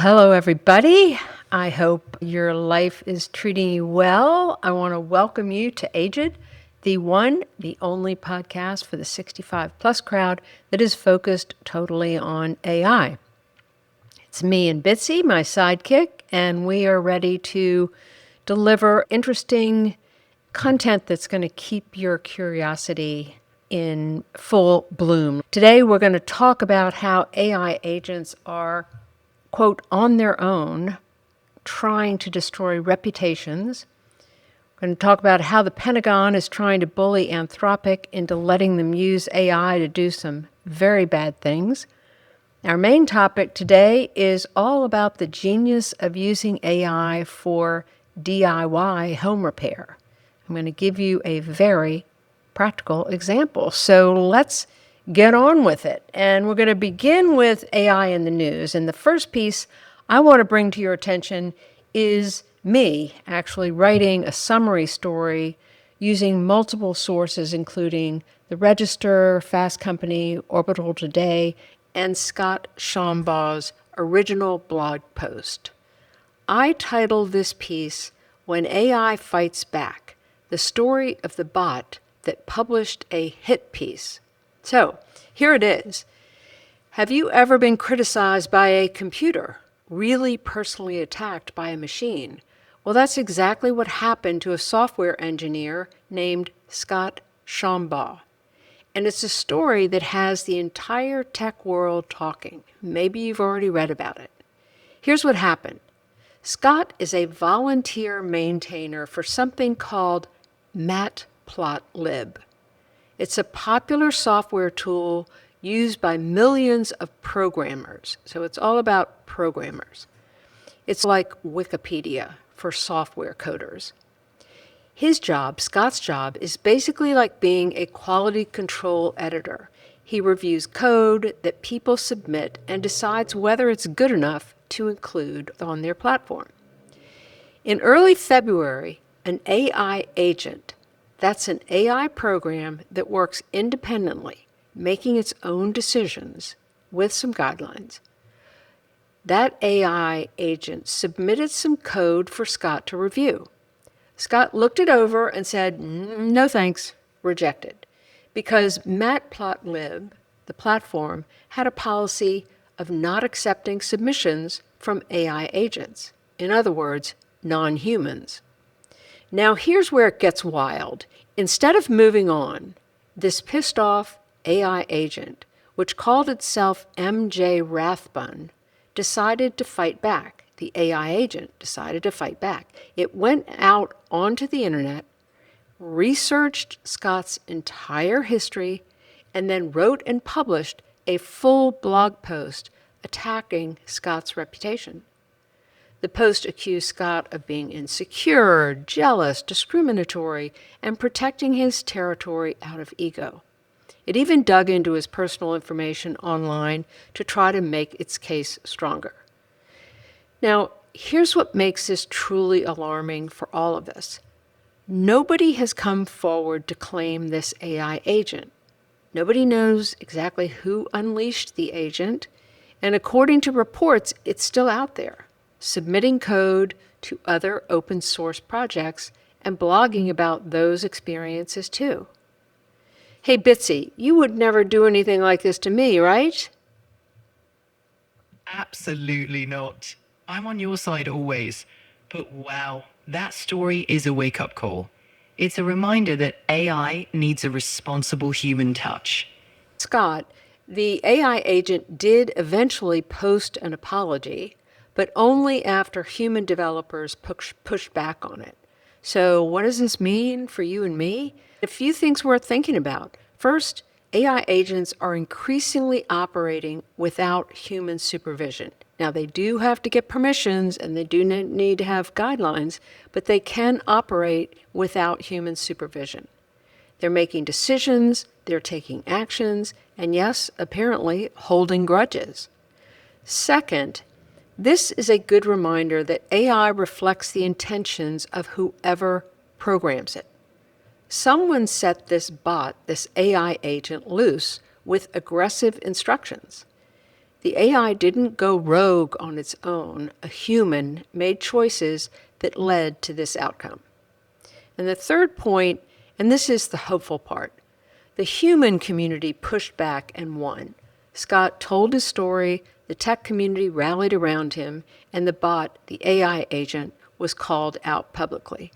Hello, everybody. I hope your life is treating you well. I want to welcome you to aiGED, the one, the only podcast for the 65 plus crowd that is focused totally on AI. It's me and Bitsy, my sidekick, and we are ready to deliver interesting content that's going to keep your curiosity in full bloom. Today, we're going to talk about how AI agents are, quote, on their own, trying to destroy reputations. We're going to talk about how the Pentagon is trying to bully Anthropic into letting them use AI to do some very bad things. Our main topic today is all about the genius of using AI for DIY home repair. I'm going to give you a very practical example. So let's get on with it. And we're going to begin with AI in the news. And the first piece I want to bring to your attention is me actually writing a summary story using multiple sources, including the Register, Fast Company, Orbital Today, and Scott Schambaugh's original blog post. I titled this piece, "When AI Fights Back, the Story of the Bot That Published a Hit Piece." So, here it is. Have you ever been criticized by a computer? Really personally attacked by a machine? Well, that's exactly what happened to a software engineer named Scott Schambaugh. And it's a story that has the entire tech world talking. Maybe you've already read about it. Here's what happened. Scott is a volunteer maintainer for something called Matplotlib. It's a popular software tool used by millions of programmers. So it's all about programmers. It's like Wikipedia for software coders. His job, Scott's job, is basically like being a quality control editor. He reviews code that people submit and decides whether it's good enough to include on their platform. In early February, an AI agent, that's an AI program that works independently, making its own decisions with some guidelines. That AI agent submitted some code for Scott to review. Scott looked it over and said, no thanks, rejected, because Matplotlib, the platform, had a policy of not accepting submissions from AI agents. In other words, non-humans. Now here's where it gets wild. Instead of moving on, this pissed off AI agent, which called itself MJ Rathbun, decided to fight back. The AI agent decided to fight back. It went out onto the internet, researched Scott's entire history, and then wrote and published a full blog post attacking Scott's reputation. The post accused Scott of being insecure, jealous, discriminatory, and protecting his territory out of ego. It even dug into his personal information online to try to make its case stronger. Now, here's what makes this truly alarming for all of us. Nobody has come forward to claim this AI agent. Nobody knows exactly who unleashed the agent, and according to reports, it's still out there, submitting code to other open source projects and blogging about those experiences too. Hey, Bitsy, you would never do anything like this to me, right? Absolutely not. I'm on your side always. But wow, that story is a wake-up call. It's a reminder that AI needs a responsible human touch. Scott, the AI agent did eventually post an apology, but only after human developers pushed back on it. So what does this mean for you and me? A few things worth thinking about. First, AI agents are increasingly operating without human supervision. Now, they do have to get permissions and they do need to have guidelines, but they can operate without human supervision. They're making decisions, they're taking actions, and yes, apparently holding grudges. Second, this is a good reminder that AI reflects the intentions of whoever programs it. Someone set this bot, this AI agent, loose with aggressive instructions. The AI didn't go rogue on its own. A human made choices that led to this outcome. And the third point, and this is the hopeful part, the human community pushed back and won. Scott told his story, the tech community rallied around him, and the bot, the AI agent, was called out publicly.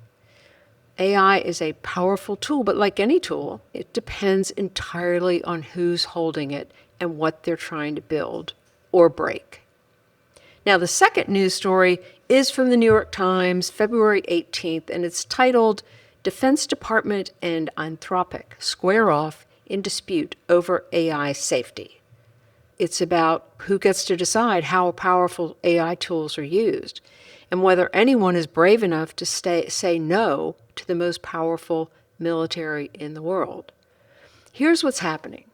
AI is a powerful tool, but like any tool, it depends entirely on who's holding it and what they're trying to build or break. Now, the second news story is from the New York Times, February 18th, and it's titled, Defense Department and Anthropic Square Off in Dispute Over AI Safety. It's about who gets to decide how powerful AI tools are used and whether anyone is brave enough to say no to the most powerful military in the world. Here's what's happening.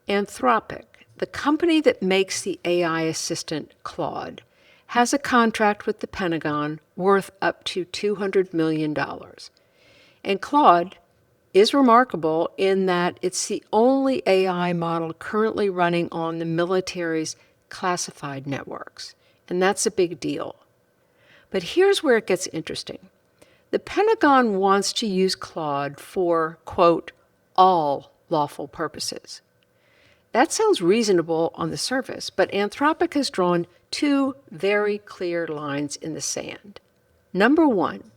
Anthropic, the company that makes the AI assistant Claude, has a contract with the Pentagon worth up to $200 million. And Claude is remarkable in that it's the only AI model currently running on the military's classified networks. And that's a big deal. But here's where it gets interesting. The Pentagon wants to use Claude for, quote, all lawful purposes. That sounds reasonable on the surface, but Anthropic has drawn two very clear lines in the sand. Number one,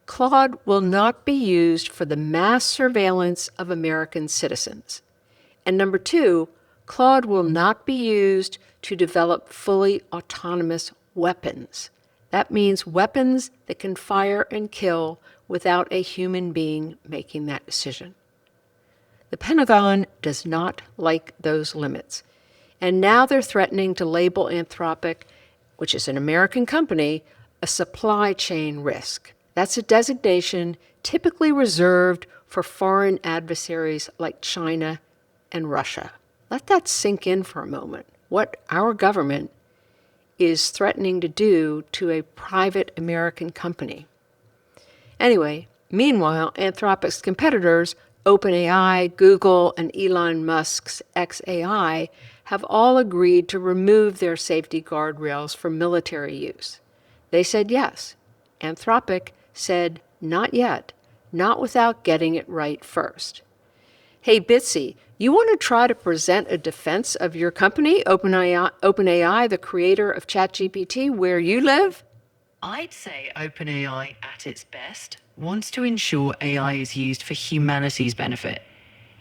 Claude will not be used for the mass surveillance of American citizens. And number two, Claude will not be used to develop fully autonomous weapons. That means weapons that can fire and kill without a human being making that decision. The Pentagon does not like those limits. And now they're threatening to label Anthropic, which is an American company, a supply chain risk. That's a designation typically reserved for foreign adversaries like China and Russia. Let that sink in for a moment. What our government is threatening to do to a private American company. Anyway, meanwhile, Anthropic's competitors, OpenAI, Google, and Elon Musk's xAI, have all agreed to remove their safety guardrails for military use. They said yes. Anthropic said not yet, not without getting it right first. Hey, Bitsy, you want to try to present a defense of your company, OpenAI, the creator of ChatGPT, where you live? I'd say OpenAI, at its best, wants to ensure AI is used for humanity's benefit.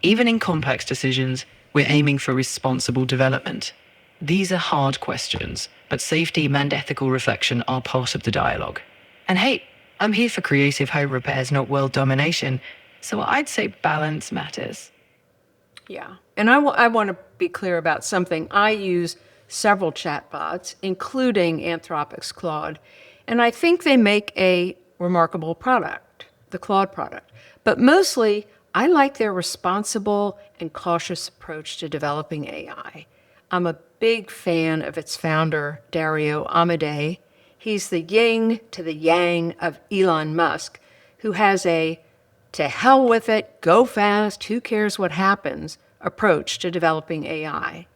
Even in complex decisions, we're aiming for responsible development. These are hard questions, but safety and ethical reflection are part of the dialogue. And hey, I'm here for creative home repairs, not world domination, so I'd say balance matters. Yeah, and I want to be clear about something. I use several chatbots, including Anthropic's Claude, and I think they make a remarkable product, the Claude product. But mostly, I like their responsible and cautious approach to developing AI. I'm a big fan of its founder, Dario Amodei. He's the yin to the yang of Elon Musk, who has a to hell with it, go fast, who cares what happens approach to developing AI.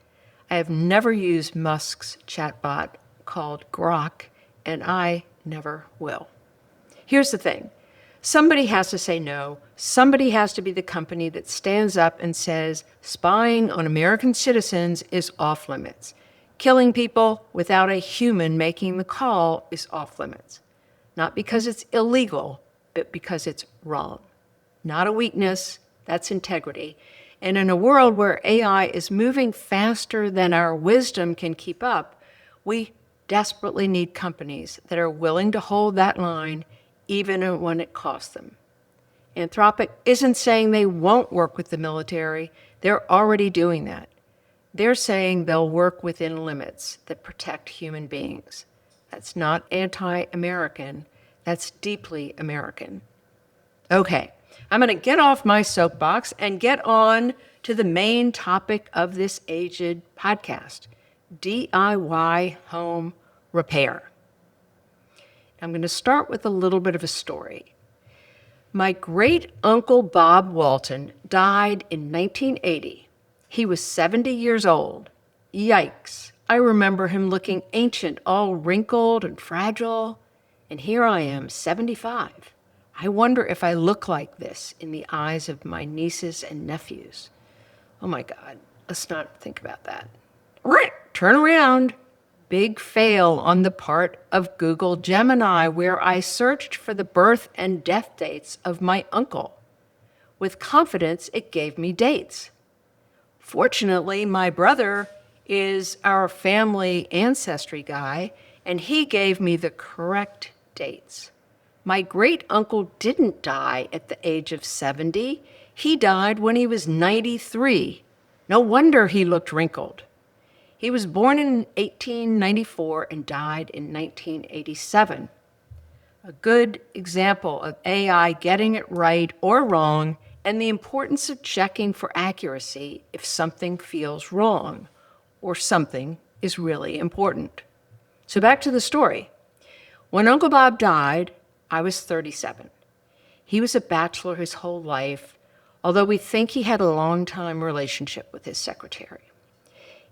I have never used Musk's chatbot called Grok, and I never will. Here's the thing. Somebody has to say no. Somebody has to be the company that stands up and says spying on American citizens is off limits. Killing people without a human making the call is off limits. Not because it's illegal, but because it's wrong. Not a weakness, that's integrity. And in a world where AI is moving faster than our wisdom can keep up, we desperately need companies that are willing to hold that line even when it costs them. Anthropic isn't saying they won't work with the military. They're already doing that. They're saying they'll work within limits that protect human beings. That's not anti-American. That's deeply American. Okay, I'm going to get off my soapbox and get on to the main topic of this aiGED podcast, DIY home repair. I'm going to start with a little bit of a story. My great-uncle Bob Walton died in 1980. He was 70 years old. Yikes. I remember him looking ancient, all wrinkled and fragile. And here I am, 75. I wonder if I look like this in the eyes of my nieces and nephews. Oh my God, let's not think about that. Turn around. Big fail on the part of Google Gemini, where I searched for the birth and death dates of my uncle. With confidence, it gave me dates. Fortunately, my brother is our family ancestry guy, and he gave me the correct dates. My great uncle didn't die at the age of 70. He died when he was 93. No wonder he looked wrinkled. He was born in 1894 and died in 1987. A good example of AI getting it right or wrong, and the importance of checking for accuracy if something feels wrong or something is really important. So back to the story. When Uncle Bob died, I was 37. He was a bachelor his whole life, although we think he had a long-time relationship with his secretary.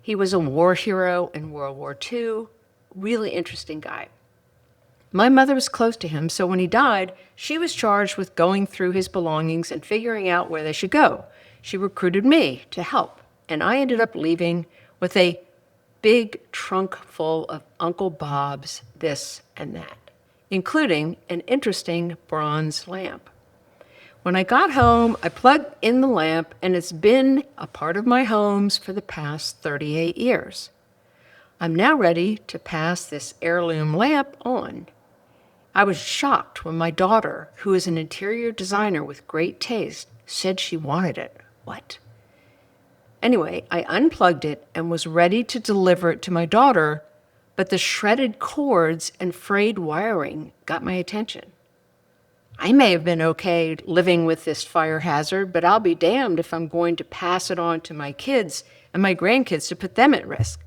He was a war hero in World War II, really interesting guy. My mother was close to him, so when he died, she was charged with going through his belongings and figuring out where they should go. She recruited me to help, and I ended up leaving with a big trunk full of Uncle Bob's this and that, including an interesting bronze lamp. When I got home, I plugged in the lamp, and it's been a part of my homes for the past 38 years. I'm now ready to pass this heirloom lamp on. I was shocked when my daughter, who is an interior designer with great taste, said she wanted it. What? Anyway, I unplugged it and was ready to deliver it to my daughter, but the shredded cords and frayed wiring got my attention. I may have been okay living with this fire hazard, but I'll be damned if I'm going to pass it on to my kids and my grandkids to put them at risk.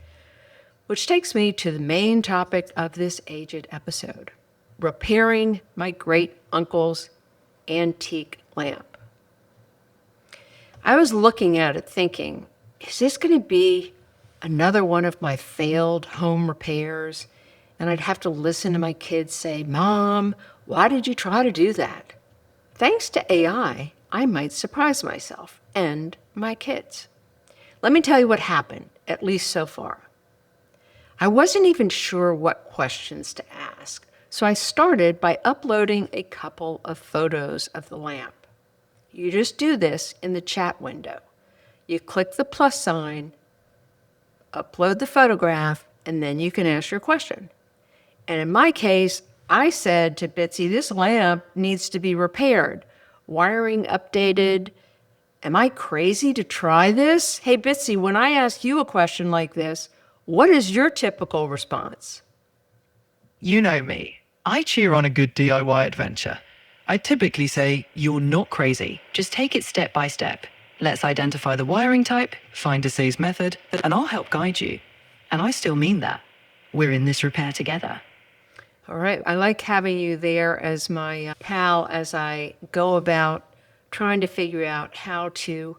Which takes me to the main topic of this aiGED episode, repairing my great uncle's antique lamp. I was looking at it thinking, is this going to be another one of my failed home repairs? And I'd have to listen to my kids say, Mom, why did you try to do that? Thanks to AI, I might surprise myself and my kids. Let me tell you what happened, at least so far. I wasn't even sure what questions to ask, so I started by uploading a couple of photos of the lamp. You just do this in the chat window. You click the plus sign, upload the photograph, and then you can ask your question. And in my case, I said to Bitsy, this lamp needs to be repaired, wiring updated. Am I crazy to try this? Hey, Bitsy, when I ask you a question like this, what is your typical response? You know me. I cheer on a good DIY adventure. I typically say, you're not crazy. Just take it step by step. Let's identify the wiring type, find a safe method, and I'll help guide you. And I still mean that. We're in this repair together. All right, I like having you there as my pal as I go about trying to figure out how to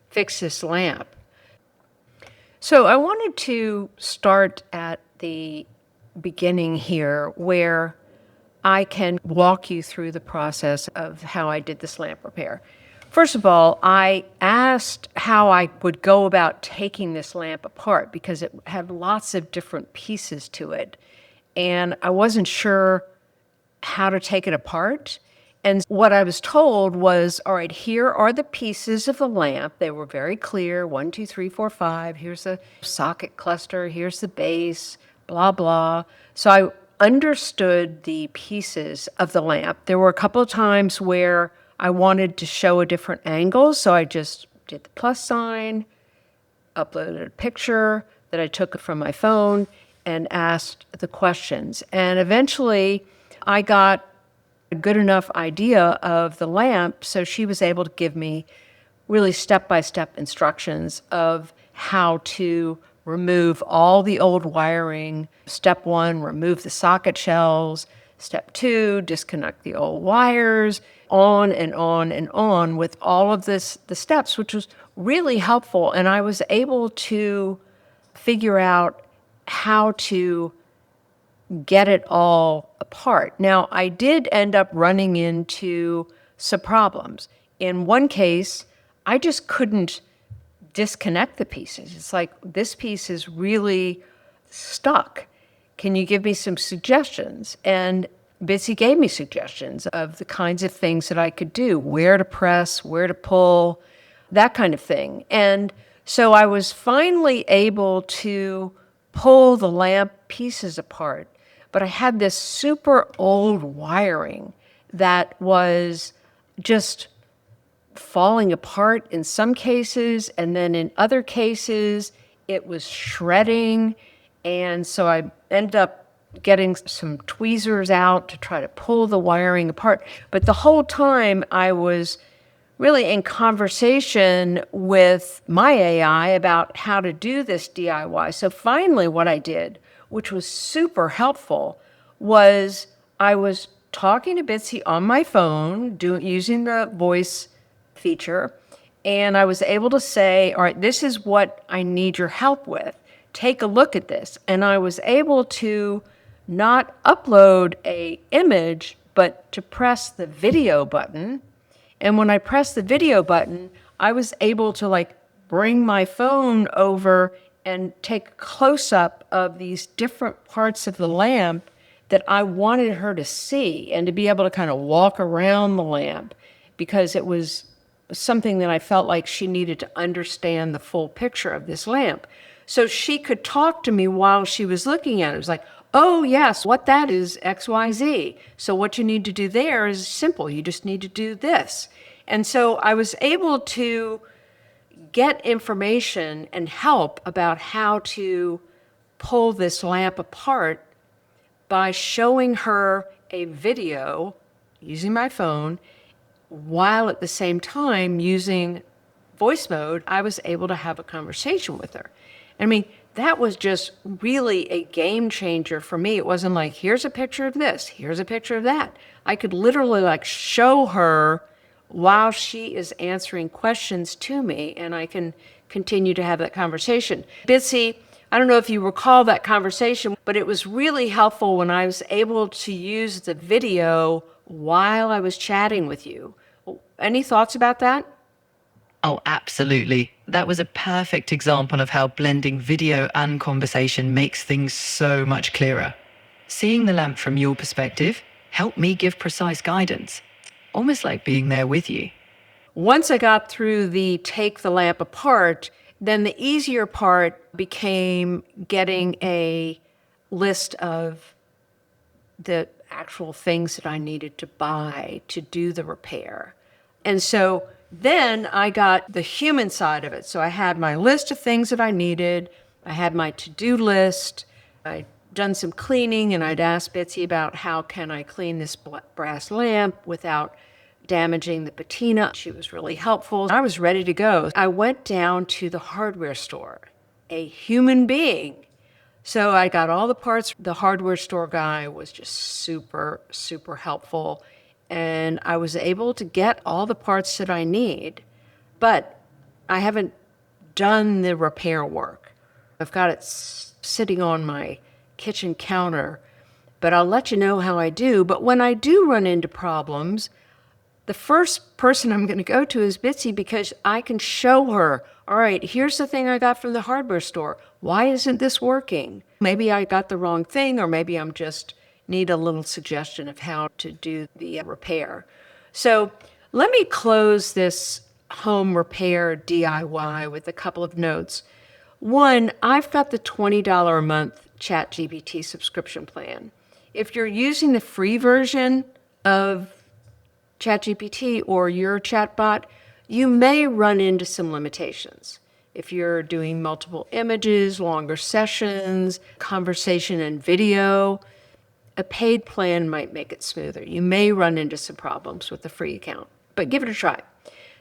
fix this lamp. So I wanted to start at the beginning here where I can walk you through the process of how I did this lamp repair. First of all, I asked how I would go about taking this lamp apart because it had lots of different pieces to it. And I wasn't sure how to take it apart. And what I was told was, all right, here are the pieces of the lamp. They were very clear, 1, 2, 3, 4, 5. Here's the socket cluster. Here's the base, blah, blah. So I understood the pieces of the lamp. There were a couple of times where I wanted to show a different angle, so I just did the plus sign, uploaded a picture that I took from my phone, and asked the questions. And eventually, I got a good enough idea of the lamp, so she was able to give me really step-by-step instructions of how to remove all the old wiring. Step 1, remove the socket shells. Step 2, disconnect the old wires, on and on and on with all of the steps, which was really helpful. And I was able to figure out how to get it all apart. Now, I did end up running into some problems. In one case, I just couldn't disconnect the pieces. It's like, this piece is really stuck. Can you give me some suggestions? And Bitsy gave me suggestions of the kinds of things that I could do, where to press, where to pull, that kind of thing. And so I was finally able to pull the lamp pieces apart, but I had this super old wiring that was just falling apart in some cases, and then in other cases, it was shredding. And so I ended up getting some tweezers out to try to pull the wiring apart. But the whole time I was really in conversation with my AI about how to do this DIY. So finally, what I did, which was super helpful, was I was talking to Bitsy on my phone, using the voice feature, and I was able to say, all right, this is what I need your help with. Take a look at this. And I was able to not upload an image, but to press the video button. And when I pressed the video button, I was able to bring my phone over and take a close-up of these different parts of the lamp that I wanted her to see, and to be able to kind of walk around the lamp, because it was something that I felt like she needed to understand the full picture of this lamp. So she could talk to me while she was looking at it. It was like, oh yes, what that is XYZ. So what you need to do there is simple. You just need to do this. And so I was able to get information and help about how to pull this lamp apart by showing her a video using my phone, while at the same time using voice mode, I was able to have a conversation with her. I mean, that was just really a game changer for me. It wasn't like, here's a picture of this, here's a picture of that. I could literally show her while she is answering questions to me, and I can continue to have that conversation. Bitsy, I don't know if you recall that conversation, but it was really helpful when I was able to use the video while I was chatting with you. Any thoughts about that? Oh, absolutely. That was a perfect example of how blending video and conversation makes things so much clearer. Seeing the lamp from your perspective helped me give precise guidance, almost like being there with you. Once I got through the take the lamp apart, then the easier part became getting a list of the actual things that I needed to buy to do the repair. And so then I got the human side of it. So I had my list of things that I needed. I had my to-do list. I'd done some cleaning, and I'd asked Bitsy about how can I clean this brass lamp without damaging the patina. She was really helpful. I was ready to go. I went down to the hardware store, a human being. So I got all the parts. The hardware store guy was just super, super helpful. And I was able to get all the parts that I need, but I haven't done the repair work. I've got it sitting on my kitchen counter, but I'll let you know how I do. But when I do run into problems, the first person I'm going to go to is Bitsy, because I can show her, all right, here's the thing I got from the hardware store. Why isn't this working? Maybe I got the wrong thing, or maybe I'm just need a little suggestion of how to do the repair. So let me close this home repair DIY with a couple of notes. One, I've got the $20 a month ChatGPT subscription plan. If you're using the free version of ChatGPT or your chatbot, you may run into some limitations. If you're doing multiple images, longer sessions, conversation and video, a paid plan might make it smoother. You may run into some problems with the free account, but give it a try.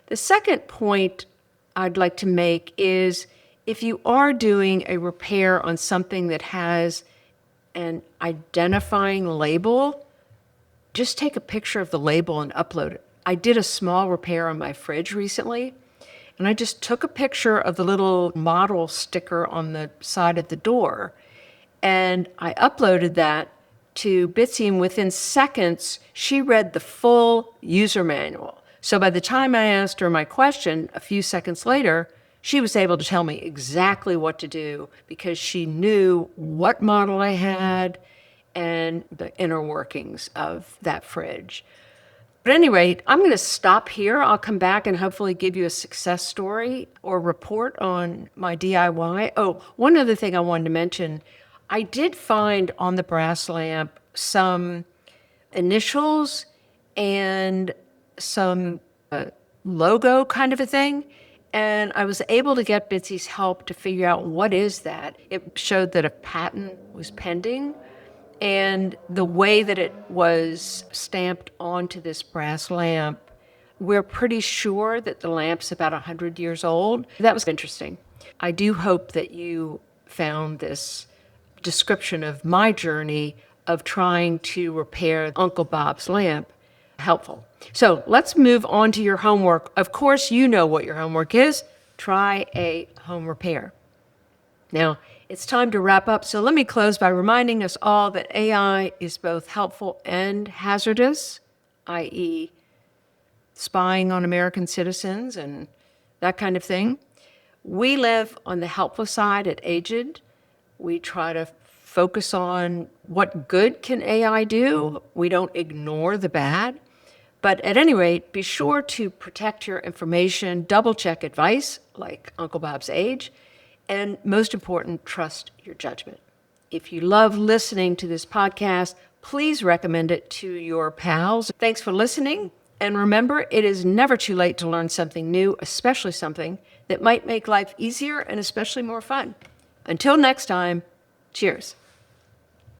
The second point I'd like to make is, if you are doing a repair on something that has an identifying label, just take a picture of the label and upload it. I did a small repair on my fridge recently, and I just took a picture of the little model sticker on the side of the door. And I uploaded that to Bitsy, and within seconds, she read the full user manual. So by the time I asked her my question a few seconds later, she was able to tell me exactly what to do because she knew what model I had and the inner workings of that fridge. But at any rate, I'm going to stop here. I'll come back and hopefully give you a success story or report on my DIY. Oh, one other thing I wanted to mention. I did find on the brass lamp some initials and some logo kind of a thing. And I was able to get Bitsy's help to figure out what is that. It showed that a patent was pending. And the way that it was stamped onto this brass lamp, we're pretty sure that the lamp's about 100 years old. That was interesting. I do hope that you found this description of my journey of trying to repair Uncle Bob's lamp helpful. So let's move on to your homework. Of course, you know what your homework is. Try a home repair. Now, it's time to wrap up, so let me close by reminding us all that AI is both helpful and hazardous, i.e. spying on American citizens and that kind of thing. We live on the helpful side at aiGED. We try to focus on what good can AI do. We don't ignore the bad. But at any rate, be sure to protect your information, double-check advice, like Uncle Bob's age, and most important, trust your judgment. If you love listening to this podcast, please recommend it to your pals. Thanks for listening. And remember, it is never too late to learn something new, especially something that might make life easier and especially more fun. Until next time, cheers.